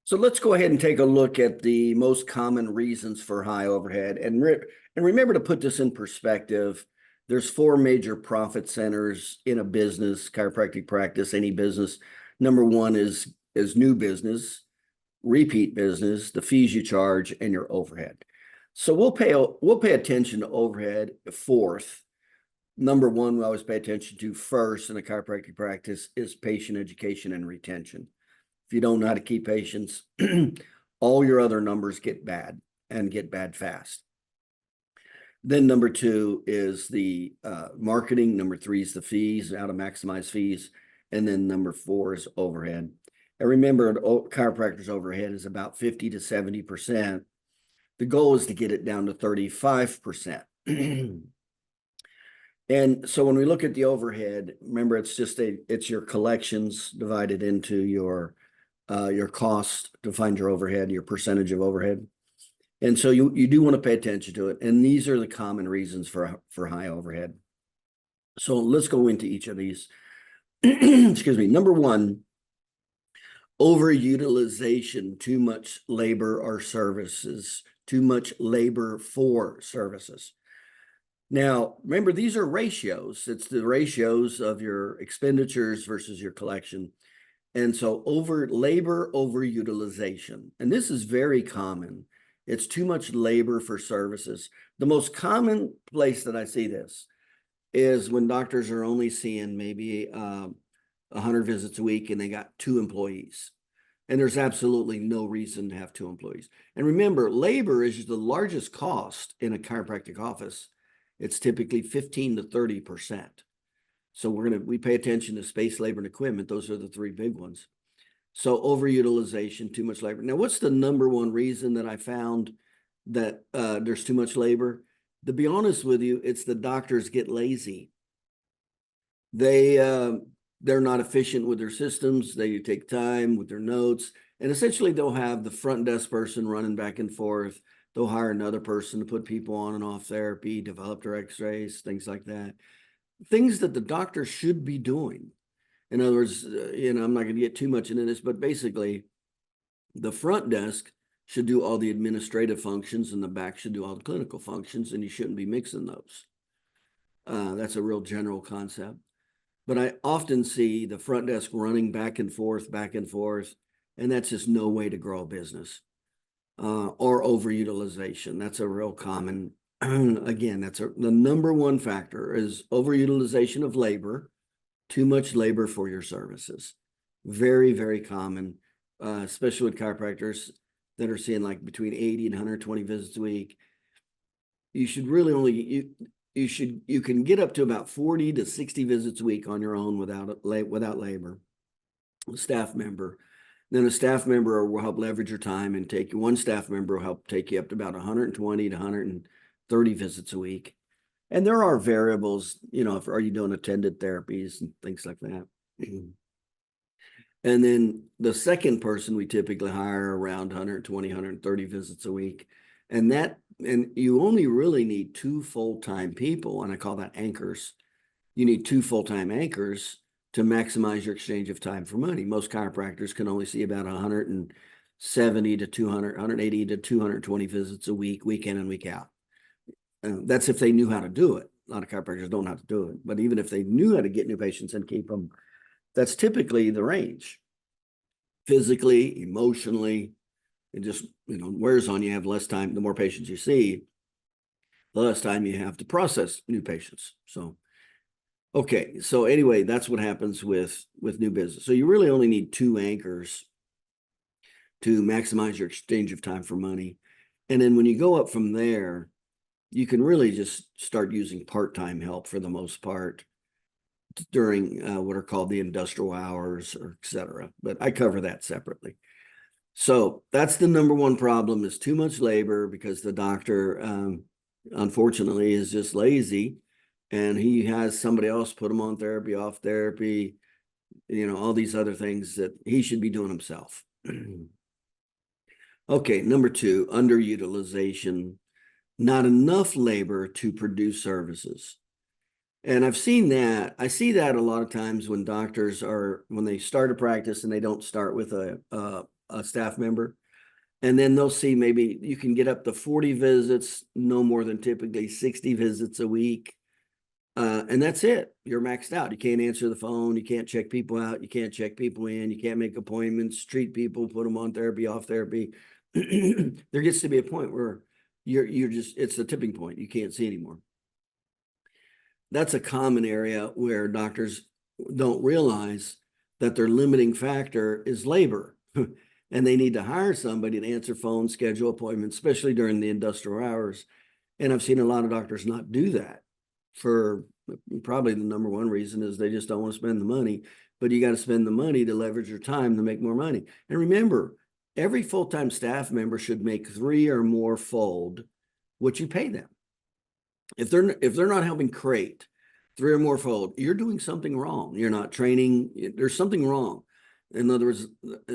So let's go ahead and take a look at the most common reasons for high overhead. And remember to put this in perspective. There's four major profit centers in a business, chiropractic practice, any business. Number one is new business, repeat business, the fees you charge, and your overhead. So we'll pay attention to overhead fourth. Number one, we always pay attention to first in a chiropractic practice is patient education and retention. If you don't know how to keep patients, all your other numbers get bad and get bad fast. Then number two is the marketing. Number three is the fees, how to maximize fees. And then number four is overhead. And remember, chiropractor's overhead is about 50 to 70%. The goal is to get it down to 35%. And so when we look at the overhead, remember, it's your collections divided into your cost to find your overhead, your percentage of overhead. And so you do want to pay attention to it. And these are the common reasons for high overhead. So let's go into each of these. Excuse me. Number one, overutilization, too much labor or services, too much labor for services. Now, remember, these are ratios. It's the ratios of your expenditures versus your collection. And so labor overutilization, and this is very common. It's too much labor for services. The most common place that I see this is when doctors are only seeing maybe 100 visits a week and they got 2 employees. And there's absolutely no reason to have 2 employees. And remember, labor is the largest cost in a chiropractic office. It's typically 15 to 30%. So we pay attention to space, labor, and equipment. Those are the 3 big ones. So overutilization, too much labor. Now, what's the number one reason that I found that there's too much labor? To be honest with you, it's the doctors get lazy. They're not efficient with their systems. They take time with their notes. And essentially, they'll have the front desk person running back and forth. They'll hire another person to put people on and off therapy, develop their x-rays, things like that. Things that the doctor should be doing. In other words, I'm not going to get too much into this, but basically, the front desk should do all the administrative functions and the back should do all the clinical functions, and you shouldn't be mixing those. That's a real general concept. But I often see the front desk running back and forth, and that's just no way to grow a business. Or overutilization. That's a real common, again, the number one factor is overutilization of labor, too much labor for your services. Very, very common, especially with chiropractors that are seeing like between 80 and 120 visits a week. You should really you can get up to about 40 to 60 visits a week on your own without labor, a staff member. Then a staff member will help leverage your time and one staff member will help take you up to about 120 to 130 visits a week. And there are variables, are you doing attended therapies and things like that. And then the second person we typically hire around 120, 130 visits a week. And you only really need 2 full-time people, and I call that anchors. You need 2 full-time anchors to maximize your exchange of time for money. Most chiropractors can only see about 170 to 200, 180 to 220 visits a week, week in and week out. That's if they knew how to do it. A lot of chiropractors don't know how to do it. But even if they knew how to get new patients and keep them, that's typically the range. Physically, emotionally, it just wears on you. Have less time. The more patients you see, the less time you have to process new patients. So okay, so anyway, that's what happens with new business. So you really only need 2 anchors to maximize your exchange of time for money. And then when you go up from there, you can really just start using part-time help for the most part during what are called the industrial hours, or et cetera. But I cover that separately. So that's the number one problem, is too much labor, because the doctor, unfortunately, is just lazy. And he has somebody else put him on therapy, off therapy, all these other things that he should be doing himself. Okay, number 2, underutilization, not enough labor to produce services. And I've seen that. I see that a lot of times when doctors when they start a practice and they don't start with a a staff member. And then they'll see maybe you can get up to 40 visits, no more than typically 60 visits a week. And that's it. You're maxed out. You can't answer the phone. You can't check people out. You can't check people in. You can't make appointments, treat people, put them on therapy, off therapy. There gets to be a point where you're just, it's a tipping point. You can't see anymore. That's a common area where doctors don't realize that their limiting factor is labor. And they need to hire somebody to answer phones, schedule appointments, especially during the industrial hours. And I've seen a lot of doctors not do that for probably the number one reason is they just don't want to spend the money. But you got to spend the money to leverage your time to make more money. And remember, every full-time staff member should make 3 or more fold what you pay them. If they're not helping create 3 or more fold, you're doing something wrong. You're not training. There's something wrong. In other words,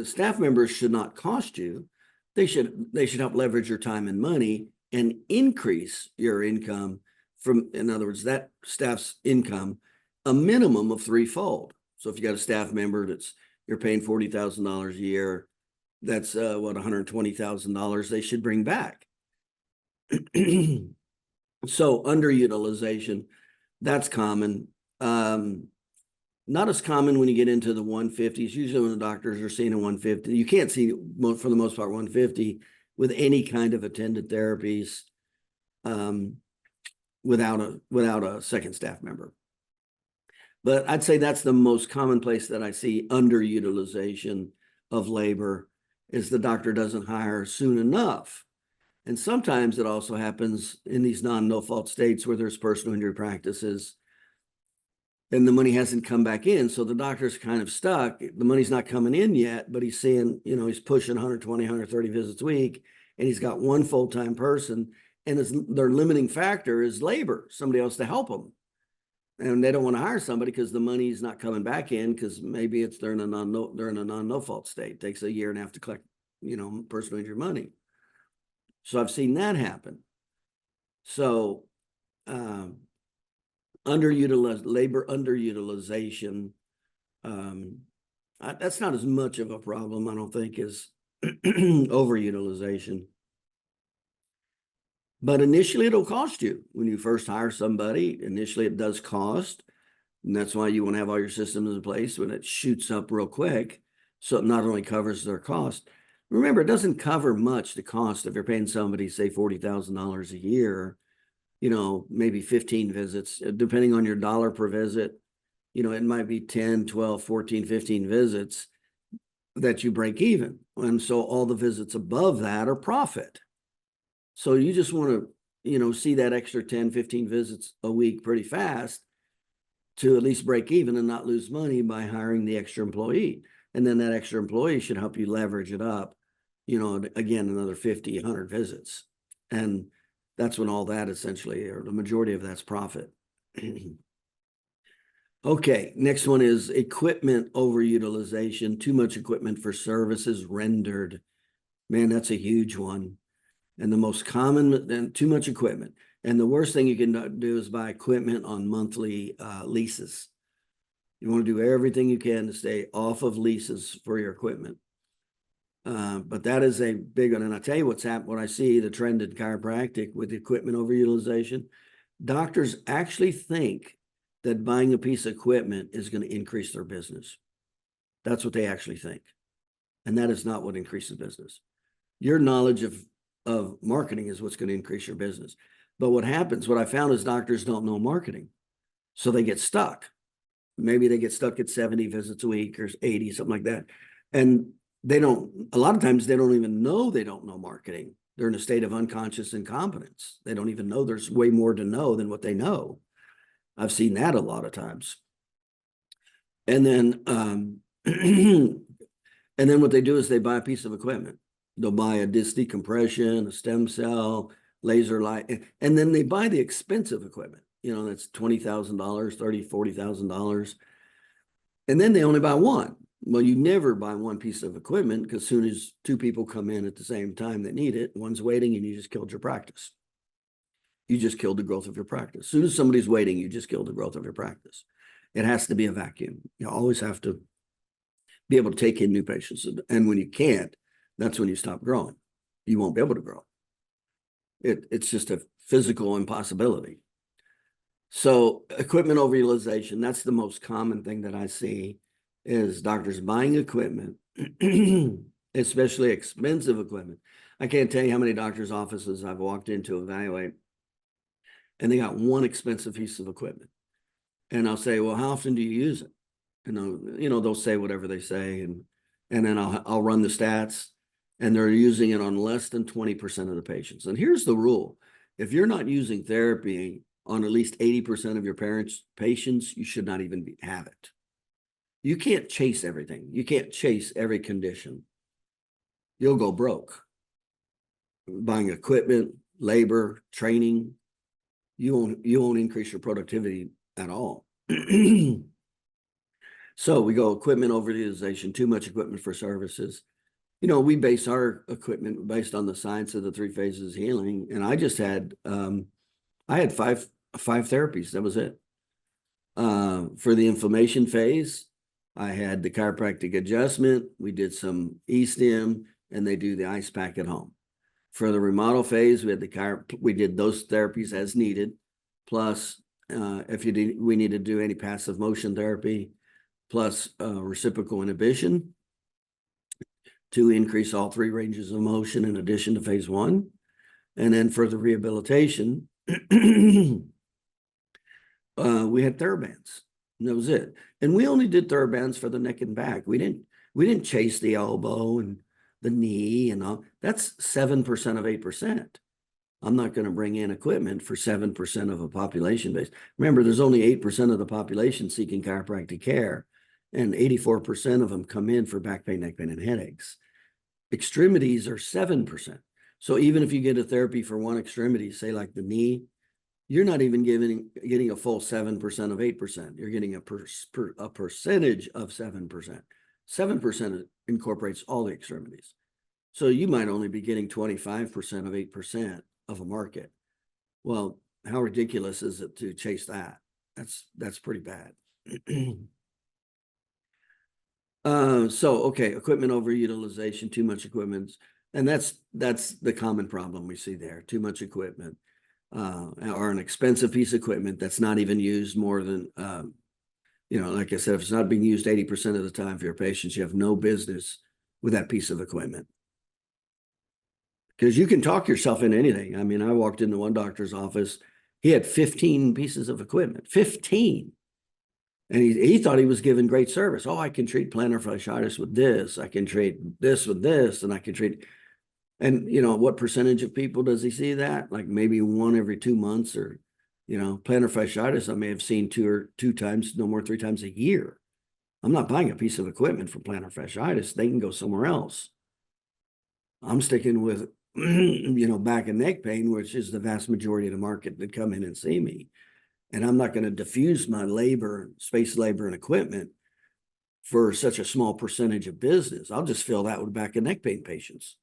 staff members should not cost you. They should help leverage your time and money and increase your income from, in other words, that staff's income, a minimum of 3-fold. So if you got a staff member you're paying $40,000 a year, that's what, $120,000 they should bring back. So underutilization, that's common. Not as common when you get into the 150s. Usually when the doctors are seeing a 150, you can't see, for the most part, 150 with any kind of attended therapies without a second staff member. But I'd say that's the most common place that I see underutilization of labor is the doctor doesn't hire soon enough. And sometimes it also happens in these no-fault states where there's personal injury practices and the money hasn't come back in. So the doctor's kind of stuck. The money's not coming in yet, but he's seeing, he's pushing 120, 130 visits a week, and he's got one full-time person, and their limiting factor is labor, somebody else to help them. And they don't want to hire somebody because the money's not coming back in because maybe they're in a no-fault state. It takes a year and a half to collect, personal injury money. So I've seen that happen. So labor underutilization, that's not as much of a problem, I don't think, as overutilization. But initially it'll cost you. When you first hire somebody, initially it does cost. And that's why you want to have all your systems in place when it shoots up real quick. So it not only covers their cost. Remember, it doesn't cover much the cost if you're paying somebody, say, $40,000 a year, maybe 15 visits, depending on your dollar per visit, it might be 10, 12, 14, 15 visits that you break even. And so all the visits above that are profit. So you just want to, see that extra 10, 15 visits a week pretty fast to at least break even and not lose money by hiring the extra employee. And then that extra employee should help you leverage it up, again, another 50, 100 visits. And that's when all that essentially, or the majority of that's profit. Okay, next one is equipment overutilization, too much equipment for services rendered. Man, that's a huge one. And the most common, and too much equipment. And the worst thing you can do is buy equipment on monthly leases. You want to do everything you can to stay off of leases for your equipment. But that is a big one. And I'll tell you what's happened, what I see, the trend in chiropractic with equipment overutilization. Doctors actually think that buying a piece of equipment is going to increase their business. That's what they actually think. And that is not what increases business. Your knowledge of marketing is what's going to increase your business. But what happens, what I found is doctors don't know marketing. So they get stuck. Maybe they get stuck at 70 visits a week or 80, something like that. And a lot of times they don't even know they don't know marketing. They're in a state of unconscious incompetence. They don't even know there's way more to know than what they know. I've seen that a lot of times. And then, and then what they do is they buy a piece of equipment. They'll buy a disc decompression, a stem cell, laser light, and then they buy the expensive equipment. That's $20,000, $30,000, $40,000. And then they only buy one. Well, you never buy one piece of equipment because as soon as 2 people come in at the same time that need it, one's waiting and you just killed your practice. You just killed the growth of your practice. As soon as somebody's waiting, you just killed the growth of your practice. It has to be a vacuum. You always have to be able to take in new patients. And when you can't, That's when you stop growing. You won't be able to grow. It's just a physical impossibility. So equipment overutilization, that's the most common thing that I see is doctors buying equipment, especially expensive equipment. I can't tell you how many doctors' offices I've walked into evaluate, and they got one expensive piece of equipment. And I'll say, well, how often do you use it? And they'll say whatever they say, and then I'll run the stats, and they're using it on less than 20% of the patients. And here's the rule: if you're not using therapy on at least 80% of your patients, you should not even have it. You can't chase everything. You can't chase every condition. You'll go broke. Buying equipment, labor, training, you won't increase your productivity at all. So we go equipment overutilization, too much equipment for services. We base our equipment based on the science of the 3 phases of healing. And I just had, I had five therapies. That was it. For the inflammation phase, I had the chiropractic adjustment. We did some e-stim, and they do the ice pack at home. For the remodel phase, we did those therapies as needed. Plus, if we need to do any passive motion therapy, plus reciprocal inhibition to increase all 3 ranges of motion in addition to phase 1. And then for the rehabilitation, we had TheraBands, and that was it. And we only did TheraBands for the neck and back. We didn't chase the elbow and the knee and all. That's 7% of 8%. I'm not going to bring in equipment for 7% of a population base. Remember, there's only 8% of the population seeking chiropractic care, and 84% of them come in for back pain, neck pain, and headaches. Extremities are 7%. So even if you get a therapy for one extremity, say like the knee, you're not even getting a full 7% of 8%. You're getting a percentage of 7%. 7% incorporates all the extremities. So you might only be getting 25% of 8% of a market. Well, how ridiculous is it to chase that? That's pretty bad. Okay, equipment overutilization, too much equipment. And that's the common problem we see there, too much equipment. Or an expensive piece of equipment that's not even used more than, like I said, if it's not being used 80% of the time for your patients, you have no business with that piece of equipment. Because you can talk yourself into anything. I mean, I walked into one doctor's office, he had 15 pieces of equipment, 15. And he thought he was giving great service. Oh, I can treat plantar fasciitis with this. I can treat this with this, and I can treat. And what percentage of people does he see that? Like maybe 1 every 2 months, or plantar fasciitis I may have seen 2 times, no more 3 times a year. I'm not buying a piece of equipment for plantar fasciitis. They can go somewhere else. I'm sticking with back and neck pain, which is the vast majority of the market that come in and see me. And I'm not going to diffuse my labor, space, labor, and equipment for such a small percentage of business. I'll just fill that with back and neck pain patients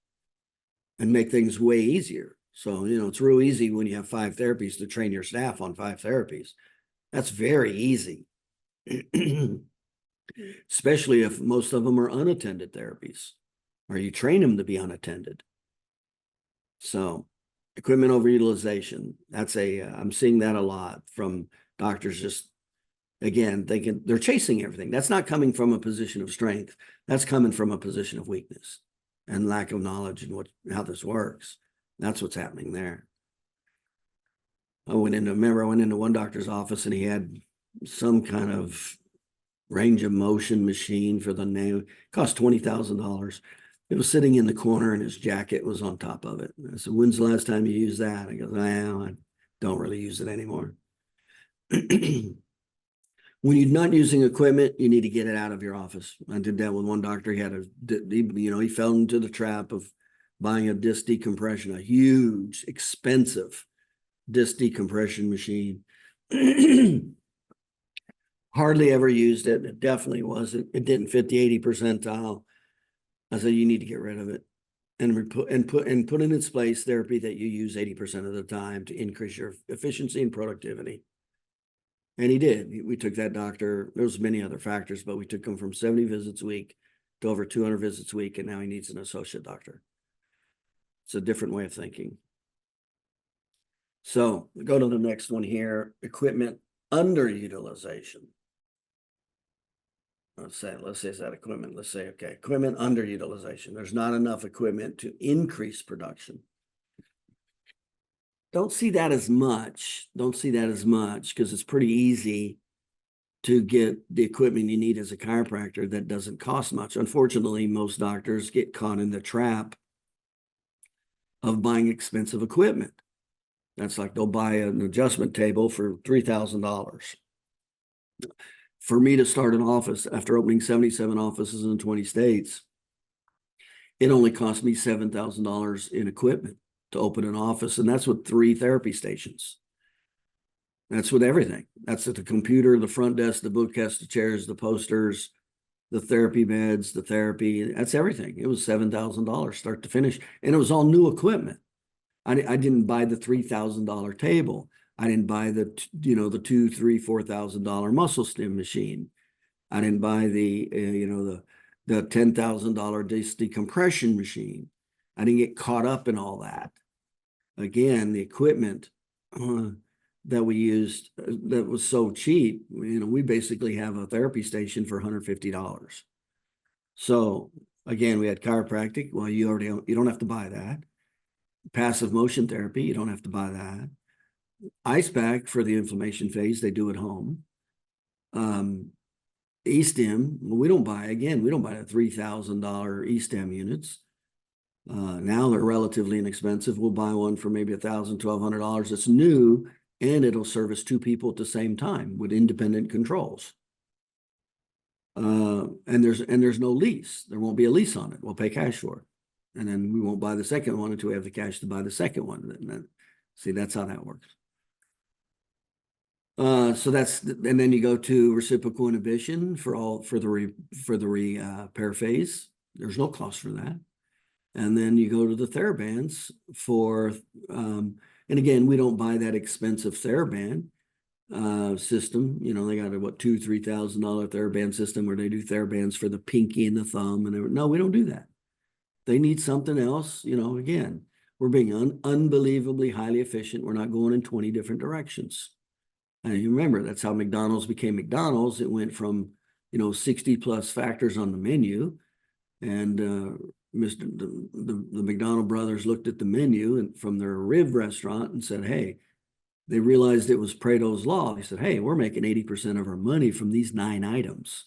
and make things way easier. So, it's real easy when you have 5 therapies to train your staff on 5 therapies. That's very easy, especially if most of them are unattended therapies, or you train them to be unattended. So equipment overutilization, I'm seeing that a lot from doctors, just, again, thinking they're chasing everything. That's not coming from a position of strength. That's coming from a position of weakness and lack of knowledge and how this works. That's what's happening there. I went into one doctor's office, and he had some kind of range of motion machine for the nail. It cost $20,000. It was sitting in the corner, and his jacket was on top of it. I said, "When's the last time you used that?" He goes, "Well, I don't really use it anymore." When you're not using equipment, you need to get it out of your office. I did that with one doctor. He fell into the trap of buying a disc decompression, a huge, expensive disc decompression machine. Hardly ever used it. It definitely wasn't. It didn't fit the 80 percentile. I said, you need to get rid of it and put in its place therapy that you use 80% of the time to increase your efficiency and productivity. And he did. We took that doctor. There was many other factors, but we took him from 70 visits a week to over 200 visits a week, and now he needs an associate doctor. It's a different way of thinking. So go to the next one here, equipment underutilization. Let's say is that equipment. Let's say, okay, equipment underutilization. There's not enough equipment to increase production. Don't see that as much. Don't see that as much because it's pretty easy to get the equipment you need as a chiropractor that doesn't cost much. Unfortunately, most doctors get caught in the trap of buying expensive equipment. That's like they'll buy an adjustment table for $3,000. For me to start an office after opening 77 offices in 20 states, it only cost me $7,000 in equipment to open an office. And that's with 3 therapy stations. That's with everything. That's at the computer, the front desk, the bookcase, the chairs, the posters, the therapy beds, the therapy. That's everything. It was $7,000 start to finish. And it was all new equipment. I didn't buy the $3,000 table. I didn't buy the, the $2,000, $3,000, $4,000 muscle stim machine. I didn't buy the, the $10,000 disc decompression machine. I didn't get caught up in all that. Again, the equipment that we used that was so cheap, we basically have a therapy station for $150. So again, we had chiropractic. Well, you don't have to buy that. Passive motion therapy, you don't have to buy that. Ice pack for the inflammation phase, they do at home. E-stim, well, we don't buy the $3,000 E-stim units. Now they're relatively inexpensive. We'll buy one for maybe $1,000, $1,200. It's new, and it'll service 2 people at the same time with independent controls. And there's no lease. There won't be a lease on it. We'll pay cash for it. And then we won't buy the second one until we have the cash to buy the second one. See, that's how that works. So and then you go to reciprocal inhibition for the repair phase. There's no cost for that. And then you go to the TheraBands for, and again, we don't buy that expensive TheraBand system. They got a $2,000, $3,000 TheraBand system where they do TheraBands for the pinky and the thumb. And no, we don't do that. They need something else. Again, we're being unbelievably highly efficient. We're not going in 20 different directions. And you remember, that's how McDonald's became McDonald's. It went from, 60 plus factors on the menu. And the McDonald brothers looked at the menu and from their rib restaurant and said, hey, they realized it was Pareto's Law. They said, hey, we're making 80% of our money from these 9 items.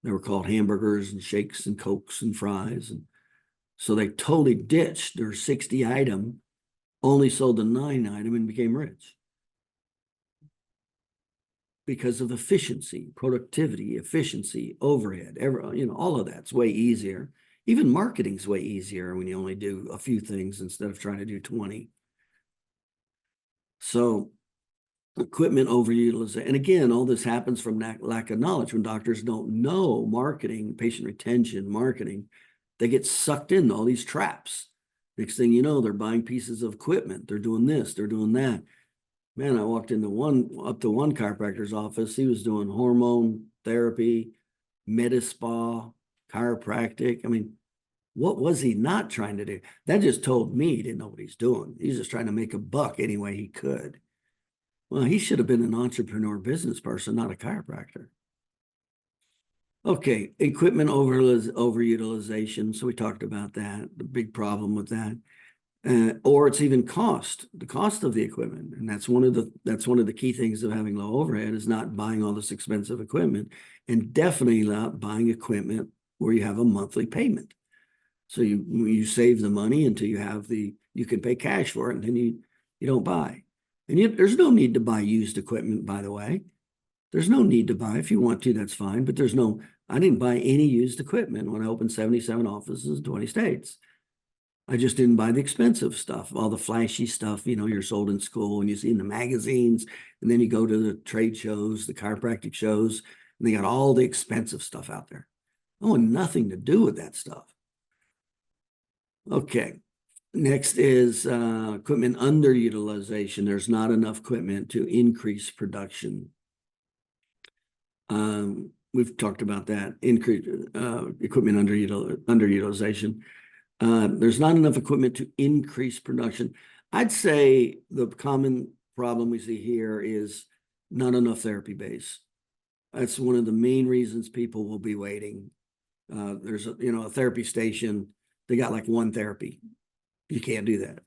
They were called hamburgers and shakes and Cokes and fries. And so they totally ditched their 60 item, only sold the 9 item and became rich. Because of efficiency, productivity, efficiency, overhead, all of that's way easier. Even marketing's way easier when you only do a few things instead of trying to do 20. So equipment overutilization. And again, all this happens from lack of knowledge. When doctors don't know marketing, patient retention, marketing, they get sucked into all these traps. Next thing you know, they're buying pieces of equipment. They're doing this, they're doing that. Man, I walked into one chiropractor's office. He was doing hormone therapy, Medi-Spa, chiropractic. I mean, what was he not trying to do? That just told me he didn't know what he's doing. He's just trying to make a buck any way he could. Well, he should have been an entrepreneur business person, not a chiropractor. Okay, equipment overutilization. So we talked about that, the big problem with that. Or it's even the cost of the equipment. And that's one of the key things of having low overhead is not buying all this expensive equipment, and definitely not buying equipment where you have a monthly payment. So you save the money until you can pay cash for it, and then you don't buy. And there's no need to buy used equipment, by the way. There's no need to buy. If you want to, that's fine. But I didn't buy any used equipment when I opened 77 offices in 20 states. I just didn't buy the expensive stuff, all the flashy stuff, you're sold in school and you see in the magazines, and then you go to the trade shows, the chiropractic shows, and they got all the expensive stuff out there. I want nothing to do with that stuff. Okay. Next is equipment underutilization. There's not enough equipment to increase production. we've talked about that. Increase equipment underutilization. There's not enough equipment to increase production. I'd say the common problem we see here is not enough therapy bays. That's one of the main reasons people will be waiting. There's a therapy station. They got like one therapy. You can't do that.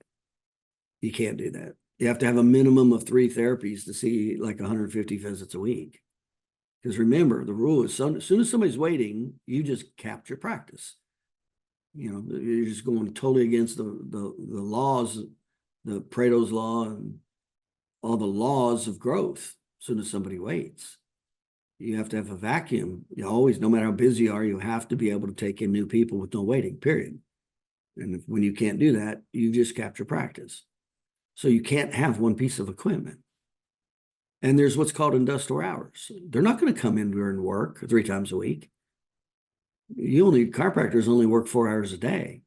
You can't do that. You have to have a minimum of 3 therapies to see like 150 visits a week. Because remember, the rule is as soon as somebody's waiting, you just capped your practice. You're just going totally against the laws, the Pareto's law and all the laws of growth. As soon as somebody waits, you have to have a vacuum. You always, no matter how busy you are, you have to be able to take in new people with no waiting, period. And when you can't do that, you just capture practice. So you can't have one piece of equipment. And there's what's called industrial hours. They're not going to come in during work 3 times a week. Chiropractors only work 4 hours a day.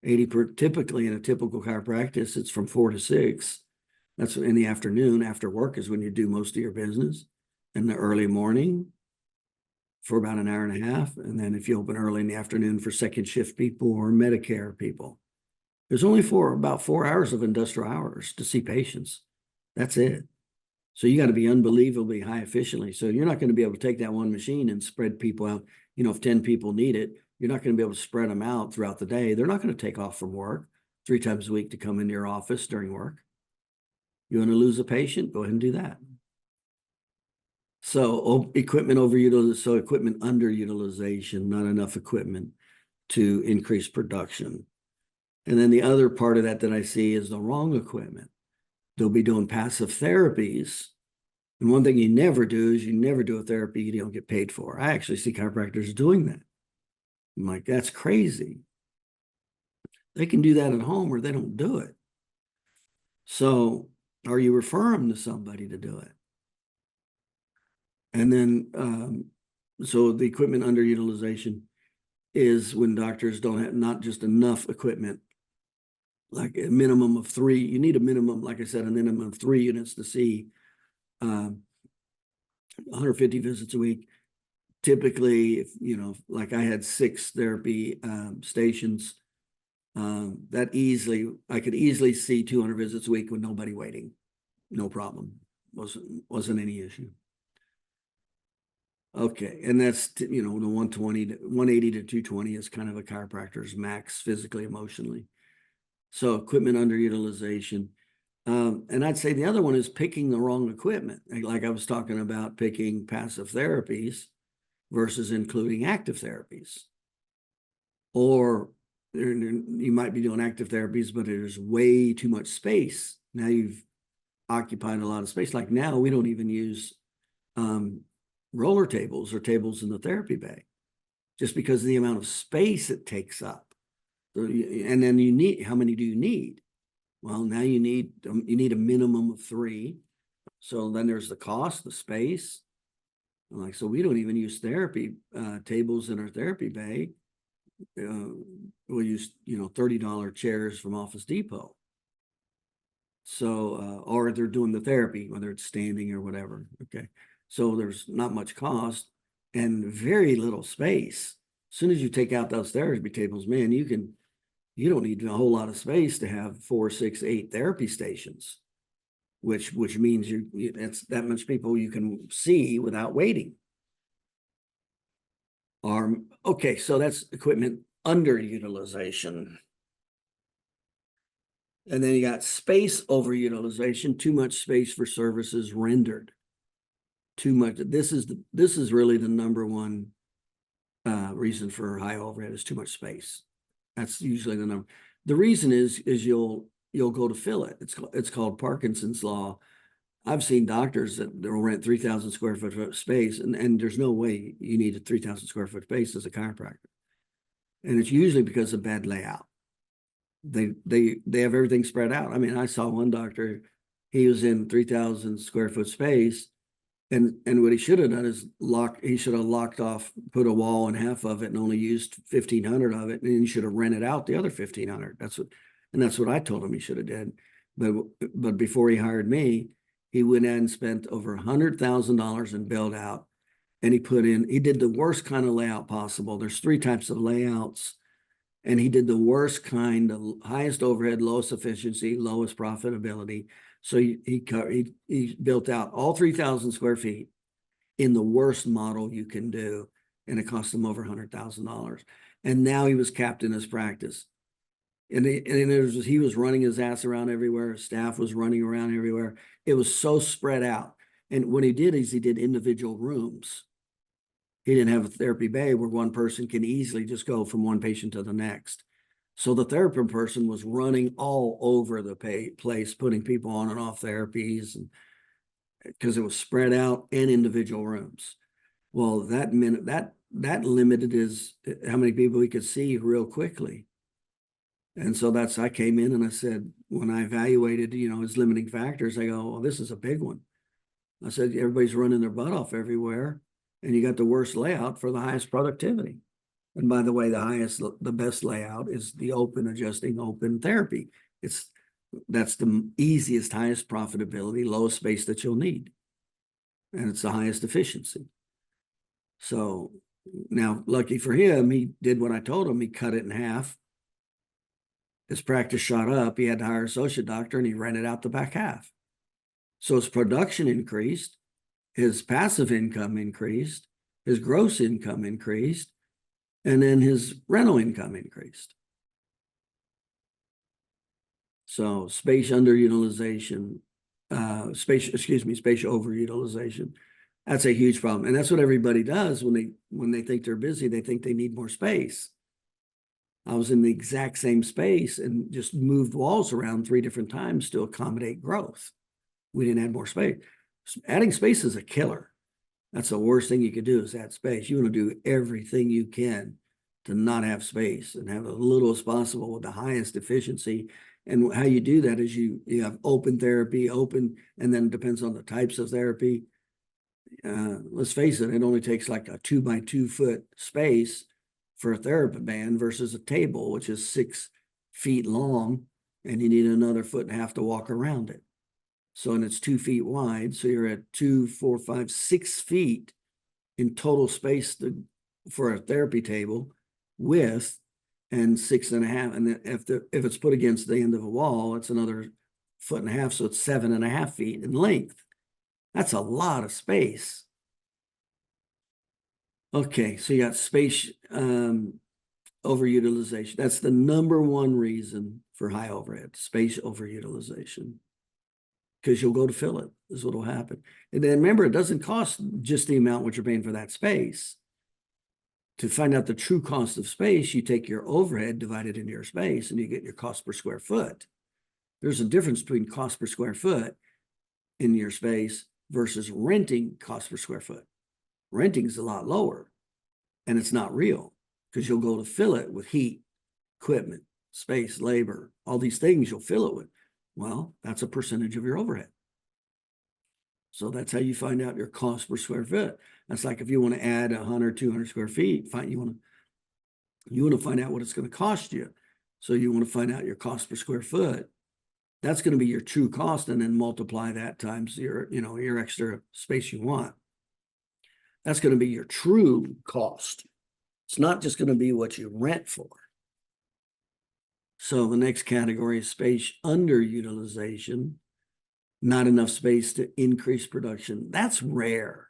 Typically in a typical chiropractic, it's from 4 to 6. That's in the afternoon. After work is when you do most of your business. In the early morning for about an hour and a half. And then if you open early in the afternoon for second shift people or Medicare people, there's only about 4 hours of industrial hours to see patients. That's it. So you got to be unbelievably high efficiently. So you're not going to be able to take that one machine and spread people out. If 10 people need it, you're not going to be able to spread them out throughout the day. They're not going to take off from work 3 times a week to come into your office during work. You want to lose a patient? Go ahead and do that. So equipment overutilization, so equipment underutilization, not enough equipment to increase production. And then the other part of that I see is the wrong equipment. They'll be doing passive therapies. And one thing you never do is you never do a therapy you don't get paid for. I actually see chiropractors doing that. I'm like, that's crazy. They can do that at home or they don't do it. So are you referring to somebody to do it? And then, so the equipment underutilization is when doctors don't have not just enough equipment, like a minimum of 3. You need a minimum, like I said, a minimum of 3 units to see 150 visits a week. Typically, if like I had 6 therapy stations, I could easily see 200 visits a week with nobody waiting. No problem. Wasn't any issue. Okay, and that's the 180 to 220 is kind of a chiropractor's max physically, emotionally. So equipment underutilization. And I'd say the other one is picking the wrong equipment. Like I was talking about picking passive therapies versus including active therapies. Or you might be doing active therapies, but there's way too much space. Now you've occupied a lot of space. Like now we don't even use roller tables or tables in the therapy bay just because of the amount of space it takes up. And then how many do you need? Well, now you need a minimum of 3. So then there's the cost, the space. So we don't even use therapy tables in our therapy bay. We'll use $30 chairs from Office Depot. So or they're doing the therapy, whether it's standing or whatever. Okay, so there's not much cost and very little space. As soon as you take out those therapy tables, man, you don't need a whole lot of space to have 4, 6, 8 therapy stations, which means it's that much people you can see without waiting. Okay, so that's equipment underutilization. And then you got space overutilization, too much space for services rendered. Too much. This is really the number one reason for high overhead is too much space. That's usually the number. The reason is you'll go to fill it. It's called Parkinson's law. I've seen doctors that will rent 3,000 square foot of space, and there's no way you need a 3,000 square foot space as a chiropractor. And it's usually because of bad layout. They have everything spread out. I mean, I saw one doctor, he was in 3,000 square foot space, and what he should have done is he should have locked off, put a wall in half of it and only used 1,500 of it, and he should have rented out the other 1,500. That's what I told him he should have did. But before he hired me, he went in and spent over $100,000 in build out and he did the worst kind of layout possible. There's 3 types of layouts, and he did the worst kind, the highest overhead, lowest efficiency, lowest profitability. So he built out all 3,000 square feet in the worst model you can do, and it cost him over $100,000. And now he was capped in his practice. And he was running his ass around everywhere. His staff was running around everywhere. It was so spread out. And what he did is he did individual rooms. He didn't have a therapy bay where one person can easily just go from one patient to the next. So the therapy person was running all over the place, putting people on and off therapies, and because it was spread out in individual rooms. Well, that limited how many people he could see real quickly. And so I came in and I said, when I evaluated, his limiting factors, I go, well, this is a big one. I said, everybody's running their butt off everywhere, and you got the worst layout for the highest productivity. And by the way, the best layout is the open adjusting open therapy. That's the easiest, highest profitability, lowest space that you'll need. And it's the highest efficiency. So now, lucky for him, he did what I told him. He cut it in half. His practice shot up. He had to hire an associate doctor, and he rented out the back half. So his production increased, his passive income increased, his gross income increased, and then his rental income increased. So space underutilization, space overutilization, that's a huge problem. And that's what everybody does when they think they're busy. They think they need more space. I was in the exact same space and just moved walls around 3 different times to accommodate growth. We didn't add more space. Adding space is a killer. That's the worst thing you could do, is add space. You want to do everything you can to not have space and have as little as possible with the highest efficiency. And how you do that is you have open therapy, and then it depends on the types of therapy. Let's face it only takes like a 2 by 2 foot space for a therapy band versus a table, which is 6 feet long, and you need another 1.5 feet to walk around it. So, and it's 2 feet wide. So you're at 2, 4, 5, 6 feet in total space for a therapy table width, and 6.5. And if it's put against the end of a wall, it's another 1.5 feet. So it's 7.5 feet in length. That's a lot of space. Okay, so you got space overutilization. That's the number one reason for high overhead, space overutilization. Because you'll go to fill it, is what will happen. And then remember, it doesn't cost just the amount what you're paying for that space. To find out the true cost of space, you take your overhead divided into your space, and you get your cost per square foot. There's a difference between cost per square foot in your space versus renting cost per square foot. Renting is a lot lower, and it's not real, because you'll go to fill it with heat, equipment, space, labor, all these things you'll fill it with. Well, that's a percentage of your overhead. So that's how you find out your cost per square foot. That's like if you want to add 100, 200 square feet, you want to find out what it's going to cost you. So you want to find out your cost per square foot. That's going to be your true cost, and then multiply that times your extra space you want. That's going to be your true cost. It's not just going to be what you rent for. So the next category is space underutilization. Not enough space to increase production. That's rare.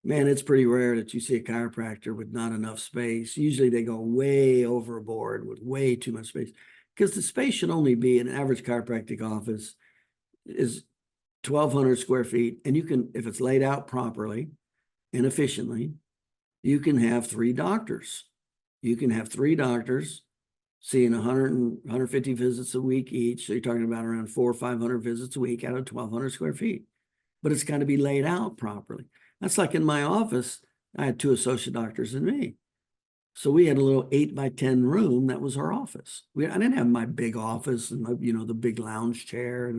Man, it's pretty rare that you see a chiropractor with not enough space. Usually they go way overboard with way too much space, because the space should only be, an average chiropractic office is 1,200 square feet. And you can, if it's laid out properly and efficiently, you can have 3 doctors. You can have 3 doctors seeing 100 and 150 visits a week each. So you're talking about around 400 or 500 visits a week out of 1,200 square feet. But it's got to be laid out properly. That's like in my office, I had 2 associate doctors and me. So we had a little 8 by 10 room. That was our office. I didn't have my big office and the big lounge chair.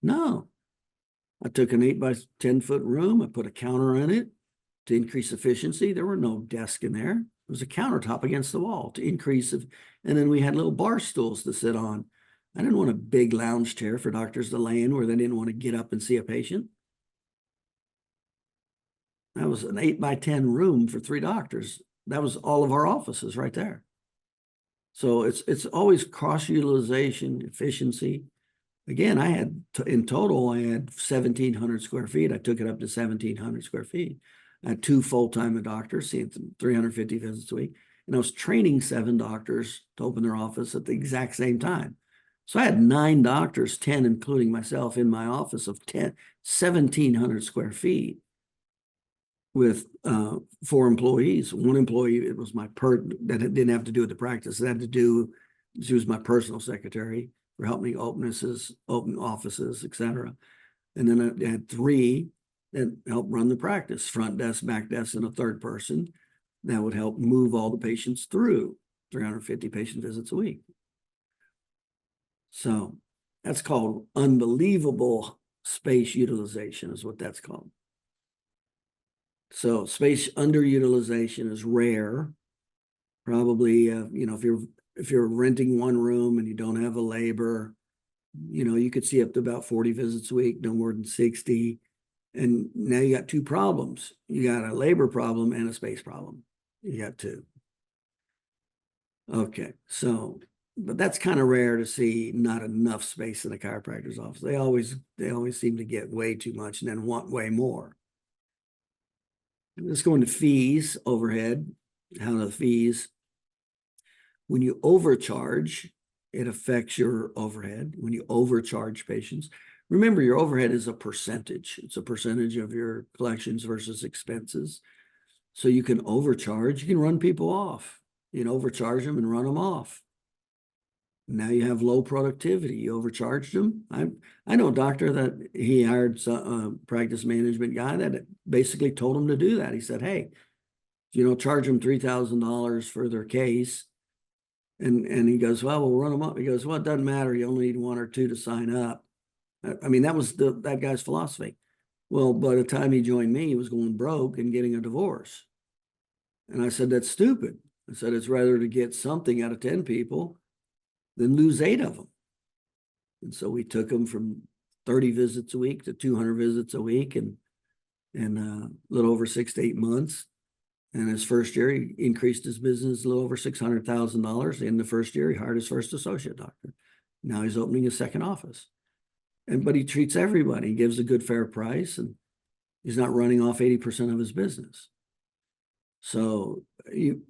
No, I took an 8 by 10 foot room. I put a counter in it to increase efficiency. There were no desk in there. It was a countertop against the wall to increase it. And then we had little bar stools to sit on. I didn't want a big lounge chair for doctors to lay in where they didn't want to get up and see a patient. That was an 8 by 10 room for 3 doctors. That was all of our offices right there. So it's always cross utilization, efficiency. Again, I had in total, I had 1,700 square feet. I took it up to 1,700 square feet. I had 2 full-time doctors seeing 350 visits a week. And I was training 7 doctors to open their office at the exact same time. So I had 9 doctors, 10 including myself, in my office of 1,700 square feet with 4 employees. 1 employee, it was my that didn't have to do with the practice. It had to do, she was my personal secretary for helping me open offices, etc. And then I had 3 that helped run the practice, front desk, back desk, and a 3rd person that would help move all the patients through 350 patient visits a week. So that's called unbelievable space utilization is what that's called. So space underutilization is rare. Probably, you know, if you're renting 1 room and you don't have a labor, you know, you could see up to about 40 visits a week, no more than 60. And now you got 2 problems. You got a labor problem and a space problem. You got 2. Okay, so, but that's kind of rare to see not enough space in a chiropractor's office. They always seem to get way too much and then want way more. Let's go into fees, overhead, how the fees. When you overcharge, it affects your overhead. When you overcharge patients, remember your overhead is a percentage. It's a percentage of your collections versus expenses. So you can overcharge, you can run people off. You can overcharge them and run them off. Now you have low productivity. You overcharged them. I know a doctor that he hired a practice management guy that basically told him to do that. He said, hey, you know, charge them $3,000 for their case. And he goes, well, we'll run them up. He goes, well, it doesn't matter. You only need 1 or 2 to sign up. I mean, that was that guy's philosophy. Well, by the time he joined me, he was going broke and getting a divorce. And I said, that's stupid. I said, it's rather to get something out of 10 people than lose 8 of them. And so we took him from 30 visits a week to 200 visits a week and a little over 6 to 8 months. And his first year, he increased his business a little over $600,000. In the first year, he hired his first associate doctor. Now he's opening his 2nd office. But he treats everybody. He gives a good, fair price, and he's not running off 80% of his business. So you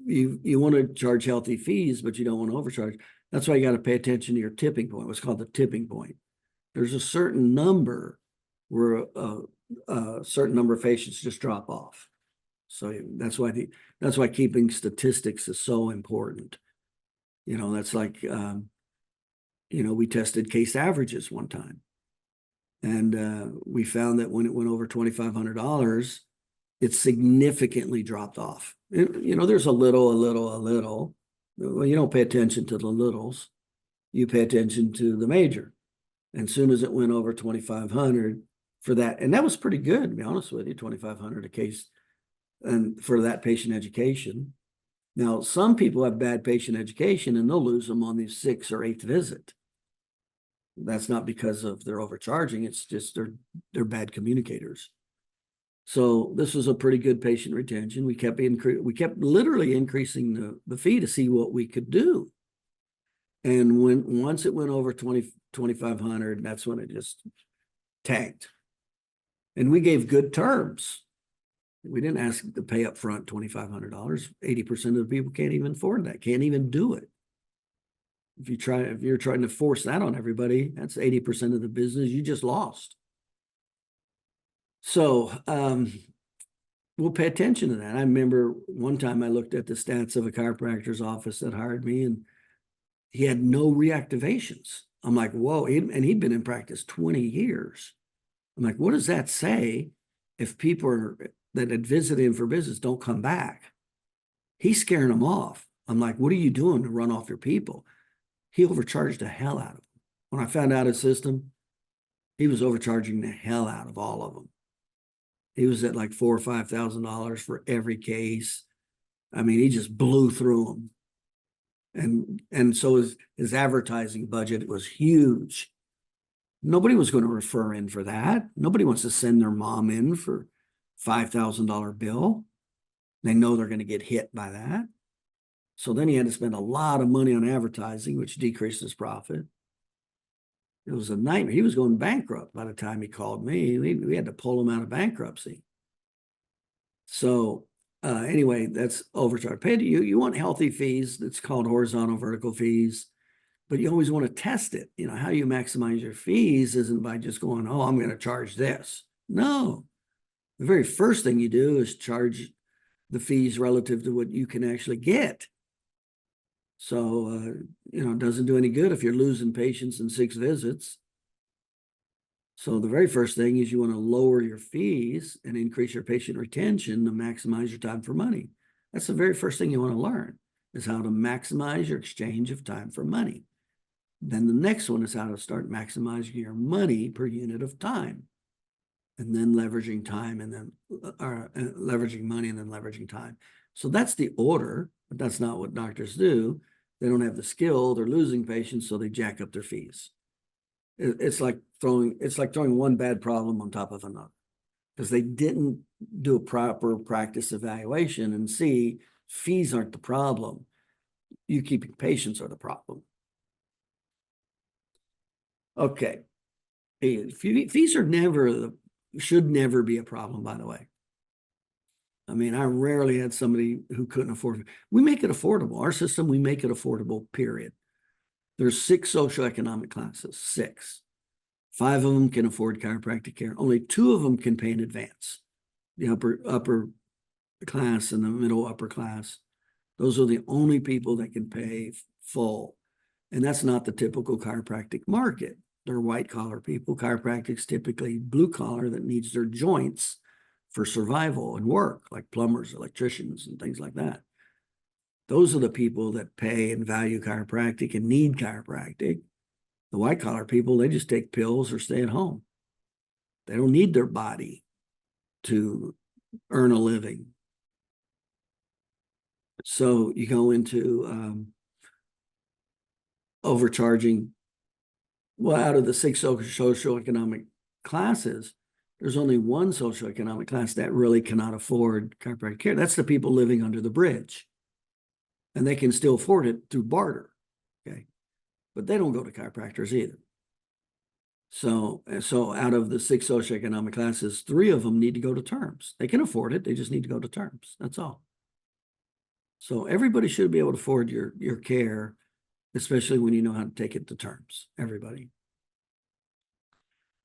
want to charge healthy fees, but you don't want to overcharge. That's why you got to pay attention to your tipping point. What's called the tipping point. There's a certain number where a certain number of patients just drop off. So that's why keeping statistics is so important. You know, that's like, you know, we tested case averages one time. And we found that when it went over $2,500, it significantly dropped off. You know, there's a little. Well, you don't pay attention to the littles. You pay attention to the major. And as soon as it went over 2,500 for that, and that was pretty good, to be honest with you, 2,500 a case. And for that patient education. Now, some people have bad patient education and they'll lose them on the 6th or 8th visit. That's not because of their overcharging. It's just they're bad communicators. So this was a pretty good patient retention. We kept literally increasing the fee to see what we could do. And once it went over 2,500, that's when it just tanked. And we gave good terms. We didn't ask to pay up front $2,500. 80% of the people can't even afford that, can't if do it. If you're trying to force that on everybody, that's 80% of the business you just lost. So we'll pay attention to that. I remember one time I looked at the stats of a chiropractor's office that hired me, and he had no reactivations. I'm like, whoa, and he'd been in practice 20 years. I'm like, what does that say if people that had visited him for business don't come back? He's scaring them off. I'm like, what are you doing to run off your people? He overcharged the hell out of them. When I found out his system, he was overcharging the hell out of all of them. He was at like $4,000 or $5,000 for every case. I mean, he just blew through them. And so his advertising budget was huge. Nobody was going to refer in for that. Nobody wants to send their mom in for $5,000 bill. They know they're going to get hit by that. So then he had to spend a lot of money on advertising, which decreased his profit. It was a nightmare. He was going bankrupt by the time he called me. We had to pull him out of bankruptcy. So anyway, that's overcharge. You want healthy fees. It's called horizontal vertical fees, but you always want to test it. You know, how you maximize your fees isn't by just going, oh, I'm going to charge this. No, the very first thing you do is charge the fees relative to what you can actually get. So, you know, it doesn't do any good if you're losing patients in 6 visits. So the very first thing is you want to lower your fees and increase your patient retention to maximize your time for money. That's the very first thing you want to learn, is how to maximize your exchange of time for money. Then the next one is how to start maximizing your money per unit of time, and then leveraging time, and then leveraging money, and then leveraging time. So that's the order, but that's not what doctors do. They don't have the skill. They're losing patients, so they jack up their fees. It's like throwing one bad problem on top of another, because they didn't do a proper practice evaluation and see fees aren't the problem. You keeping patients are the problem. Okay. Fees should never be a problem, by the way. I mean, I rarely had somebody who couldn't afford it. We make it affordable. Our system, we make it affordable, period. There's 6 socioeconomic classes, 6. 5 of them can afford chiropractic care. Only 2 of them can pay in advance. The upper class and the middle upper class. Those are the only people that can pay full. And that's not the typical chiropractic market. They're white collar people. Chiropractic's typically blue collar that needs their joints for survival and work, like plumbers, electricians, and things like that. Those are the people that pay and value chiropractic and need chiropractic. The white collar people, they just take pills or stay at home. They don't need their body to earn a living. So you go into overcharging. Well, out of the 6 socioeconomic classes, there's only one socioeconomic class that really cannot afford chiropractic care. That's the people living under the bridge. And they can still afford it through barter, okay? But they don't go to chiropractors either. So out of the 6 socioeconomic classes, 3 of them need to go to terms. They can afford it. They just need to go to terms. That's all. So everybody should be able to afford your care, especially when you know how to take it to terms. Everybody.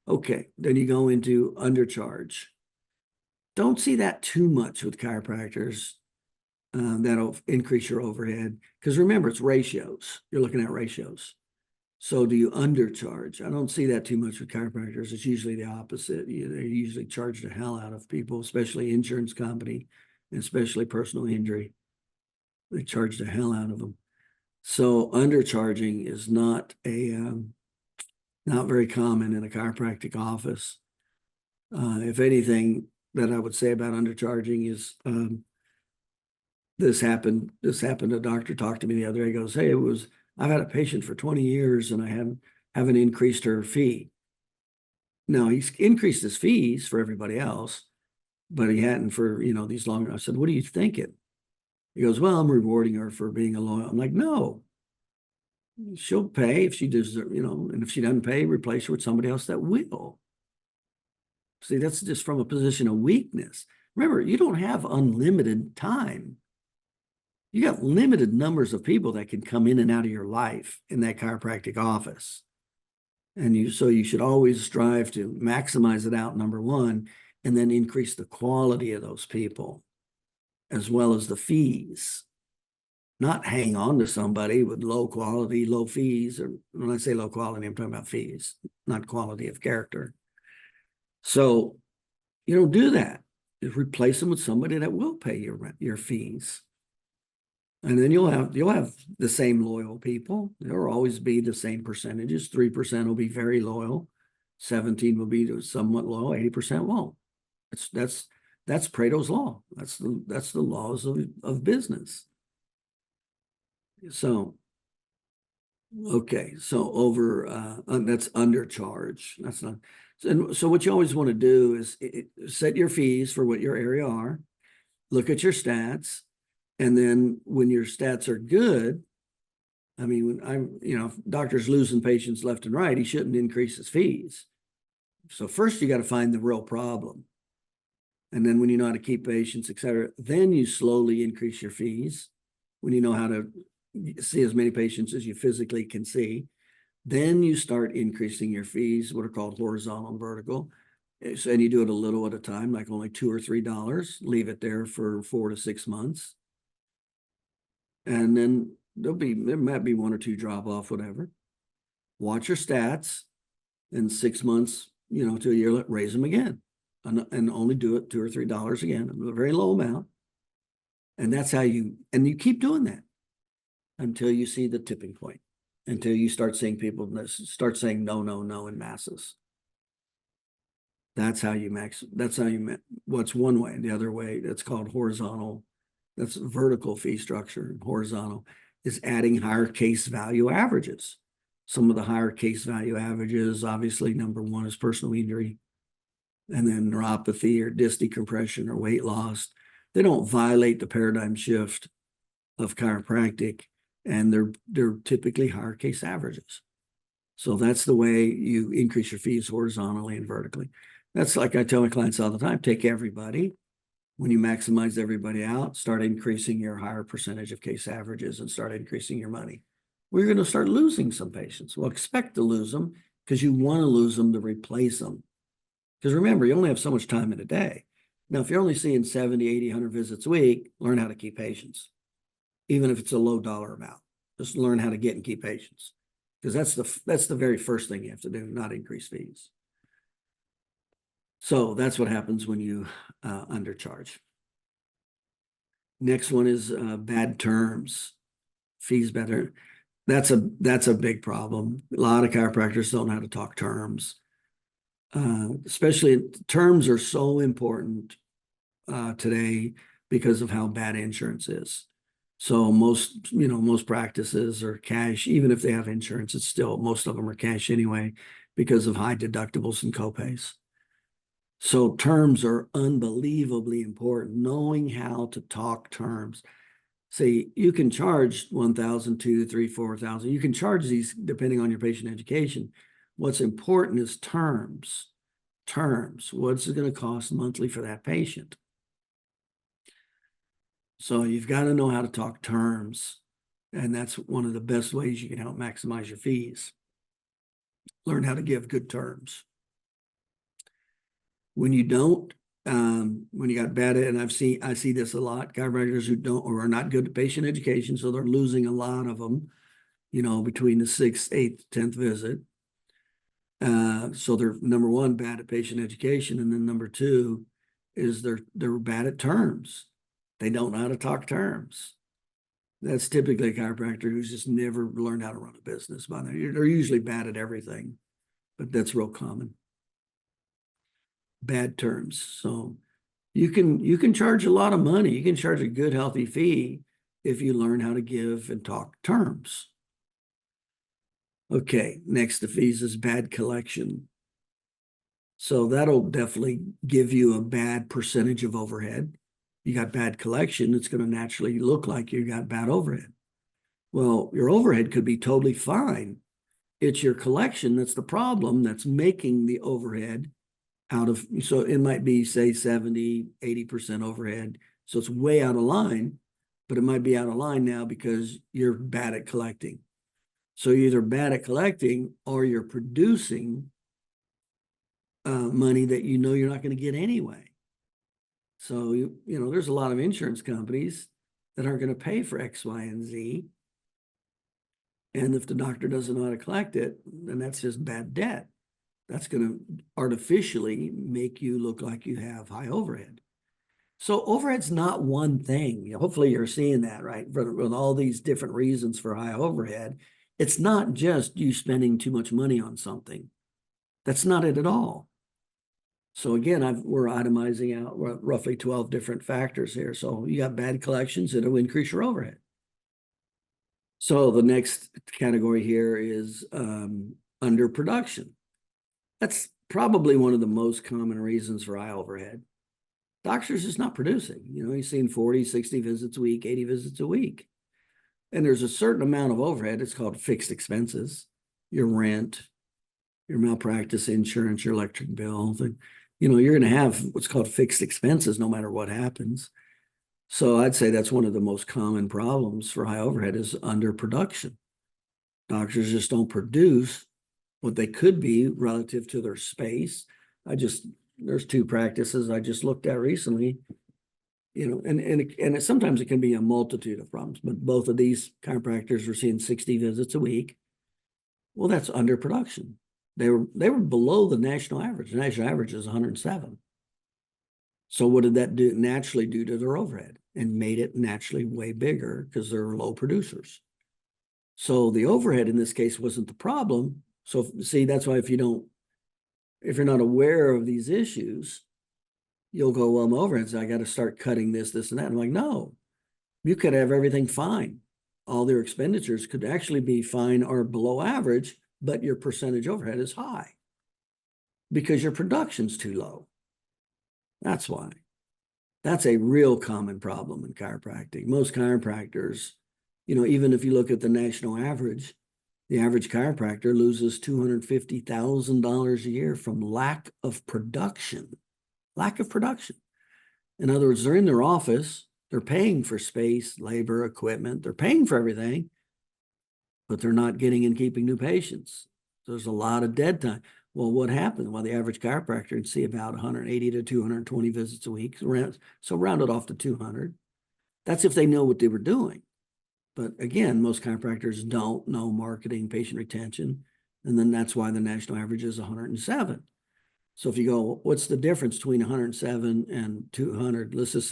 Okay, then you go into undercharge. Don't see that too much with chiropractors. That'll increase your overhead. Because remember, it's ratios. You're looking at ratios. So do you undercharge? I don't see that too much with chiropractors. It's usually the opposite. They usually charge the hell out of people, especially insurance company, and especially personal injury. They charge the hell out of them. So undercharging is not very common in a chiropractic office. If anything that I would say about undercharging is this happened. A doctor talked to me the other day. He goes, hey, I've had a patient for 20 years and I haven't increased her fee. Now he's increased his fees for everybody else, but he hadn't for, these long. I said, what are you thinking? He goes, well, I'm rewarding her for being a loyal. I'm like, no, she'll pay if she does, and if she doesn't pay, replace her with somebody else that will. See, that's just from a position of weakness. Remember, you don't have unlimited time. You got limited numbers of people that can come in and out of your life in that chiropractic office. And so you should always strive to maximize it out, number one, and then increase the quality of those people as well as the fees. Not hang on to somebody with low quality, low fees. Or when I say low quality, I'm talking about fees, not quality of character. So you don't do that. Just replace them with somebody that will pay your fees. And then you'll have the same loyal people. There'll always be the same percentages. 3% will be very loyal. 17 will be somewhat low. 80% won't. That's Pareto's law. That's the laws of business. So, okay. So that's undercharge. That's not. And so what you always want to do is set your fees for what your area are, look at your stats, and then when your stats are good, I mean, when if doctors losing patients left and right, he shouldn't increase his fees. So first you got to find the real problem. And then when you know how to keep patients, et cetera, then you slowly increase your fees. When you know how to see as many patients as you physically can see, then you start increasing your fees, what are called horizontal and vertical. And you do it a little at a time, like only $2 or $3, leave it there for 4 to 6 months. And then there might be 1 or 2 drop off, whatever. Watch your stats, in 6 months, to a year, raise them again, and only do it $2 or $3 again, a very low amount. And that's how you keep doing that until you see the tipping point, until you start seeing people start saying no, no, no in masses. That's how you what's one way. The other way, that's called horizontal. That's vertical fee structure. Horizontal is adding higher case value averages. Some of the higher case value averages, obviously, number one is personal injury, and then neuropathy or disc decompression or weight loss. They don't violate the paradigm shift of chiropractic, and they're typically higher case averages. So that's the way you increase your fees horizontally and vertically. That's like I tell my clients all the time, take everybody. When you maximize everybody out, start increasing your higher percentage of case averages and start increasing your money. We're going to start losing some patients. Well, expect to lose them because you want to lose them to replace them. Because remember, you only have so much time in a day. Now, if you're only seeing 70, 80, 100 visits a week, learn how to keep patients, even if it's a low dollar amount. Just learn how to get and keep patients, because that's the very first thing you have to do, not increase fees. So that's what happens when you undercharge. Next one is bad terms, fees better. That's a big problem. A lot of chiropractors don't know how to talk terms. Especially terms are so important today because of how bad insurance is. So most practices are cash. Even if they have insurance, it's still, most of them are cash anyway because of high deductibles and copays. So terms are unbelievably important. Knowing how to talk terms. See, you can charge 1,000, 2,000, 3,000, 4,000. You can charge these depending on your patient education. What's important is terms. Terms. What's it going to cost monthly for that patient? So you've got to know how to talk terms. And that's one of the best ways you can help maximize your fees. Learn how to give good terms. When you don't, when you got bad, and I see this a lot, chiropractors who don't or are not good at patient education, so they're losing a lot of them, between the 6th, 8th, 10th visit. So they're, number one, bad at patient education, and then number two is they're bad at terms. They don't know how to talk terms. That's typically a chiropractor who's just never learned how to run a business. By now, they're usually bad at everything, but that's real common. Bad terms. So you can charge a lot of money. You can charge a good, healthy fee if you learn how to give and talk terms. Okay, next to fees is bad collection. So that'll definitely give you a bad percentage of overhead. You got bad collection, it's going to naturally look like you got bad overhead. Well, your overhead could be totally fine. It's your collection that's the problem, that's making the overhead out of, so it might be, say, 70, 80% overhead. So it's way out of line, but it might be out of line now because you're bad at collecting. So you're either bad at collecting or you're producing money that you're not going to get anyway. So, there's a lot of insurance companies that aren't going to pay for X, Y, and Z. And if the doctor doesn't know how to collect it, then that's just bad debt. That's going to artificially make you look like you have high overhead. So overhead's not one thing. Hopefully you're seeing that, right? With all these different reasons for high overhead, it's not just you spending too much money on something. That's not it at all. So again, we're itemizing out roughly 12 different factors here. So you got bad collections, it'll increase your overhead. So the next category here is underproduction. That's probably one of the most common reasons for high overhead. Doctors just not producing. You know, he's seeing 40, 60 visits a week, 80 visits a week. And there's a certain amount of overhead. It's called fixed expenses, your rent, your malpractice insurance, your electric bill. You know, you're going to have what's called fixed expenses no matter what happens. So I'd say that's one of the most common problems for high overhead is underproduction. Doctors just don't produce what they could be relative to their space. There's two practices I just looked at recently, you know, and sometimes it can be a multitude of problems, but both of these chiropractors were seeing 60 visits a week. Well, that's underproduction. They were below the national average. The national average is 107. So what did that naturally do to their overhead? And made it naturally way bigger because they're low producers. So the overhead in this case wasn't the problem. So see, that's why if you're not aware of these issues, you'll go, well, I'm overhead, so I got to start cutting this, and that. I'm like, no, you could have everything fine. All their expenditures could actually be fine or below average, but your percentage overhead is high because your production's too low. That's why. That's a real common problem in chiropractic. Most chiropractors, you know, even if you look at the national average, the average chiropractor loses $250,000 a year from lack of production. Lack of production. In other words, they're in their office, they're paying for space, labor, equipment, they're paying for everything, but they're not getting and keeping new patients. There's a lot of dead time. Well, what happened? Well, the average chiropractor can see about 180 to 220 visits a week. So round it off to 200. That's if they know what they were doing. But again, most chiropractors don't know marketing, patient retention. And then that's why the national average is 107. So if you go, what's the difference between 107 and 200? Let's just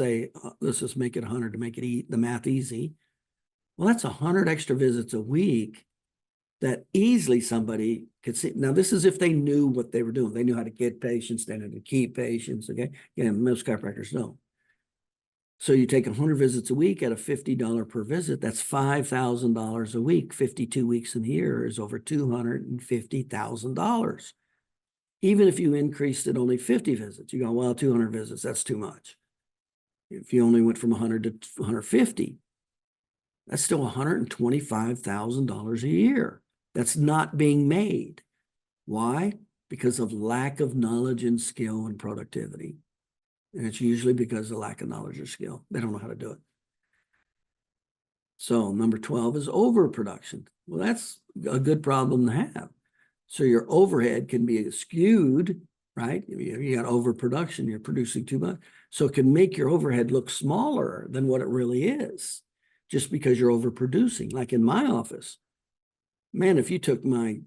make it 100 to make it the math easy. Well, that's 100 extra visits a week that easily somebody could see. Now, this is if they knew what they were doing. They knew how to get patients, they knew how to keep patients, okay? Again, most chiropractors don't. So you take 100 visits a week at a $50 per visit, that's $5,000 a week. 52 weeks in a year is over $250,000. Even if you increased it only 50 visits, you go, well, 200 visits, that's too much. If you only went from 100 to 150, that's still $125,000 a year. That's not being made. Why? Because of lack of knowledge and skill and productivity. And it's usually because of lack of knowledge or skill. They don't know how to do it. So number 12 is overproduction. Well, that's a good problem to have. So your overhead can be skewed, right? You got overproduction, you're producing too much. So it can make your overhead look smaller than what it really is, just because you're overproducing. Like in my office, man, if you took my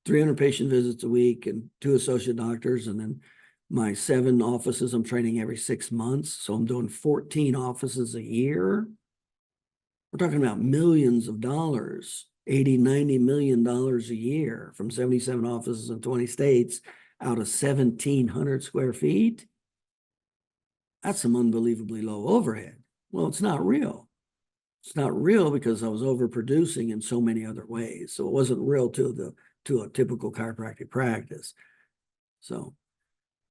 300 patient visits a week and 2 associate doctors, and then my 7 offices I'm training every 6 months, so I'm doing 14 offices a year. We're talking about millions of dollars, 80, 90 million dollars a year from 77 offices in 20 states out of 1,700 square feet. That's some unbelievably low overhead. Well, it's not real. It's not real because I was overproducing in so many other ways. So it wasn't real to a typical chiropractic practice. So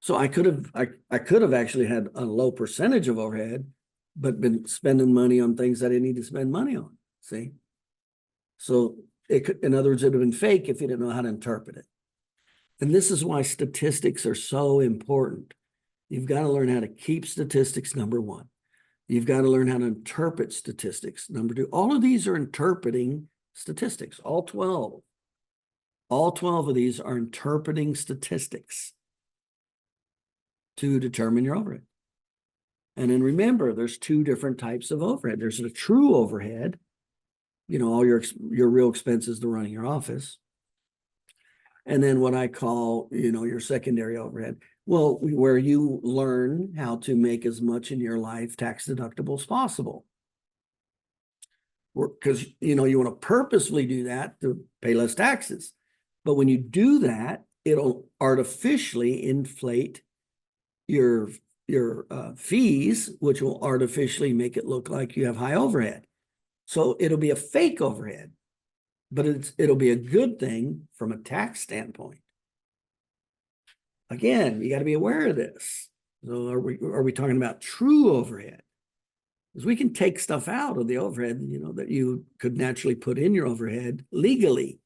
I could have actually had a low percentage of overhead, but been spending money on things I didn't need to spend money on. See? So in other words, it would have been fake if you didn't know how to interpret it. And this is why statistics are so important. You've got to learn how to keep statistics, number 1. You've got to learn how to interpret statistics, number 2. All of these are interpreting statistics, all 12. All 12 of these are interpreting statistics to determine your overhead. And then remember, there's 2 different types of overhead. There's a true overhead, you know, all your real expenses to running your office. And then what I call, you know, your secondary overhead. Well, where you learn how to make as much in your life tax deductible as possible. Because, you know, you want to purposefully do that to pay less taxes. But when you do that, it'll artificially inflate your fees, which will artificially make it look like you have high overhead. So it'll be a fake overhead, but it'll be a good thing from a tax standpoint. again, you got to be aware of this. So are we talking about true overhead? Because we can take stuff out of the overhead, that you could naturally put in your overhead legally,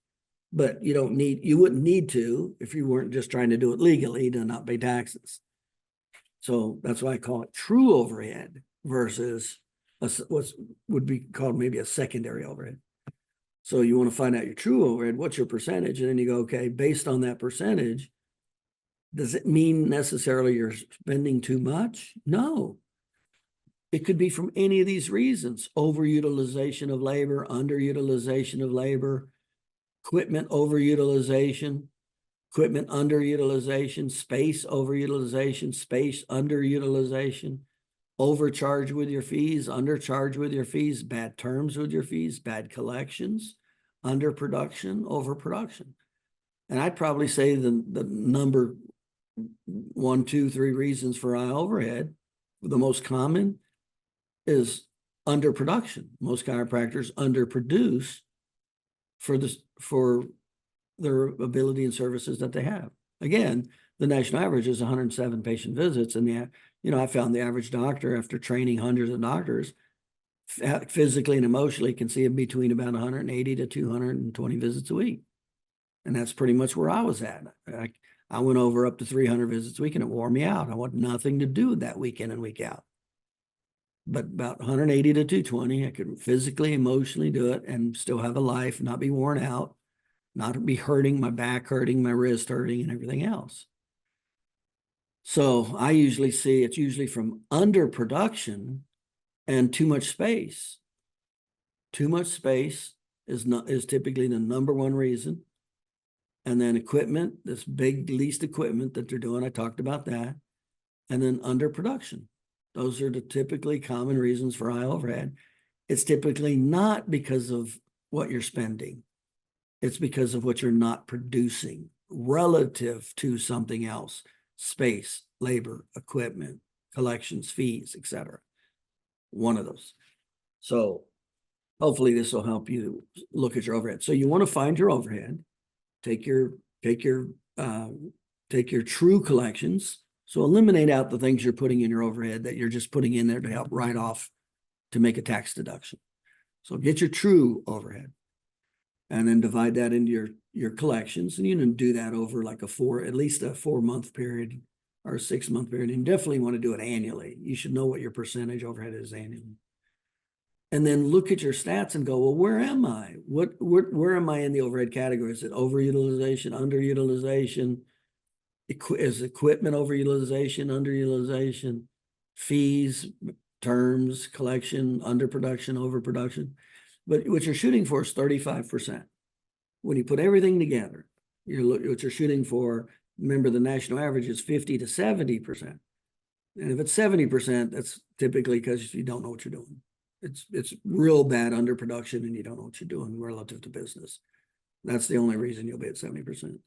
but you wouldn't need to if you weren't just trying to do it legally to not pay taxes. So that's why I call it true overhead versus what would be called maybe a secondary overhead. So you want to find out your true overhead, what's your percentage? And then you go, okay, based on that percentage, does it mean necessarily you're spending too much? No. It could be from any of these reasons: overutilization of labor, underutilization of labor, equipment overutilization, equipment underutilization, space overutilization, space underutilization, overcharge with your fees, undercharge with your fees, bad terms with your fees, bad collections, underproduction, overproduction. And I'd probably say the number 1, 2, 3 reasons for high overhead, the most common is underproduction. Most chiropractors underproduce for their ability and services that they have. Again, the national average is 107 patient visits, and I found the average doctor, after training hundreds of doctors, physically and emotionally can see between about 180 to 220 visits a week. And that's pretty much where I was at. I went over up to 300 visits a week, and it wore me out. I want nothing to do with that week in and week out. But about 180 to 220, I could physically, emotionally do it and still have a life, not be worn out, not be hurting, my back hurting, my wrist hurting, and everything else. So I usually see it's usually from underproduction and too much space. Too much space is typically the number one reason. And then equipment, this big leased equipment that they're doing, I talked about that. And then underproduction. Those are the typically common reasons for high overhead. It's typically not because of what you're spending. It's because of what you're not producing relative to something else: space, labor, equipment, collections, fees, etc. One of those. So hopefully this will help you look at your overhead. So you want to find your overhead, take your true collections. So eliminate out the things you're putting in your overhead that you're just putting in there to help write off to make a tax deduction. So get your true overhead, and then divide that into your collections. And you can do that over like at least a 4-month period or a 6-month period. And definitely want to do it annually. You should know what your percentage overhead is annually. And then look at your stats and go, well, where am I? Where am I in the overhead category? Is it overutilization, underutilization? Is equipment overutilization, underutilization, fees, terms, collection, underproduction, overproduction? But what you're shooting for is 35%. When you put everything together, what you're shooting for, remember the national average is 50 to 70%. And if it's 70%, that's typically because you don't know what you're doing. It's real bad underproduction and you don't know what you're doing relative to business. That's the only reason you'll be at 70%.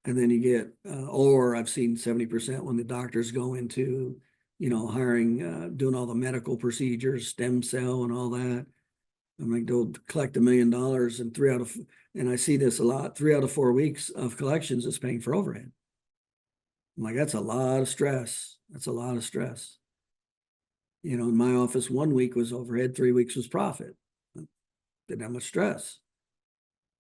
And then you get, or I've seen 70% when the doctors go into, hiring, doing all the medical procedures, stem cell and all that. I'm like, they'll collect $1 million, and I see this a lot, 3 out of 4 weeks of collections is paying for overhead. I'm like, that's a lot of stress. That's a lot of stress. In my office, 1 week was overhead, 3 weeks was profit. Didn't have much stress.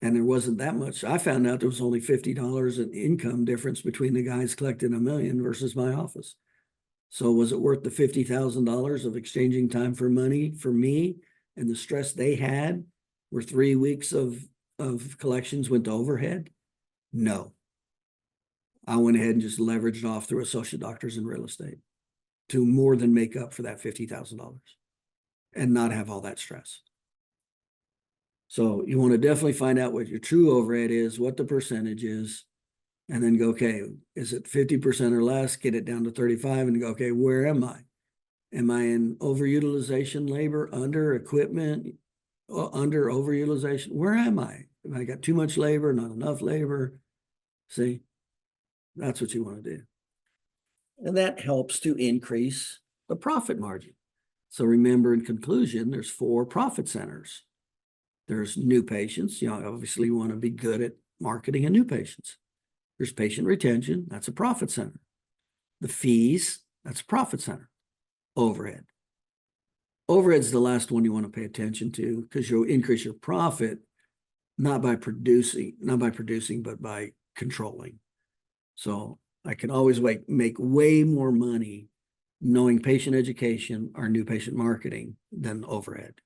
And there wasn't that much. I found out there was only $50 in income difference between the guys collecting $1 million versus my office. So was it worth the $50,000 of exchanging time for money for me and the stress they had where 3 weeks of collections went to overhead? No. I went ahead and just leveraged off through associate doctors in real estate to more than make up for that $50,000 and not have all that stress. So you want to definitely find out what your true overhead is, what the percentage is, and then go, okay, is it 50% or less? Get it down to 35 and go, okay, where am I? Am I in overutilization labor, under equipment, under overutilization? Where am I? Have I got too much labor, not enough labor? See, that's what you want to do. And that helps to increase the profit margin. So remember, in conclusion, there's 4 profit centers. There's new patients. Obviously you want to be good at marketing and new patients. There's patient retention. That's a profit center. The fees, that's a profit center. Overhead. Overhead's the last one you want to pay attention to because you'll increase your profit not by producing, but by controlling. So I can always make way more money knowing patient education or new patient marketing than overhead.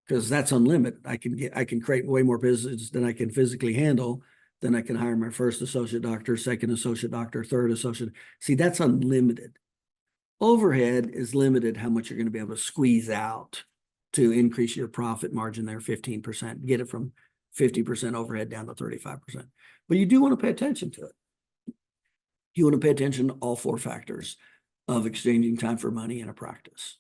Because that's unlimited. I can create way more business than I can physically handle. Then I can hire my first associate doctor, second associate doctor, third associate. See, that's unlimited. Overhead is limited how much you're going to be able to squeeze out to increase your profit margin there 15%, get it from 50% overhead down to 35%. But you do want to pay attention to it. You want to pay attention to all four factors of exchanging time for money in a practice.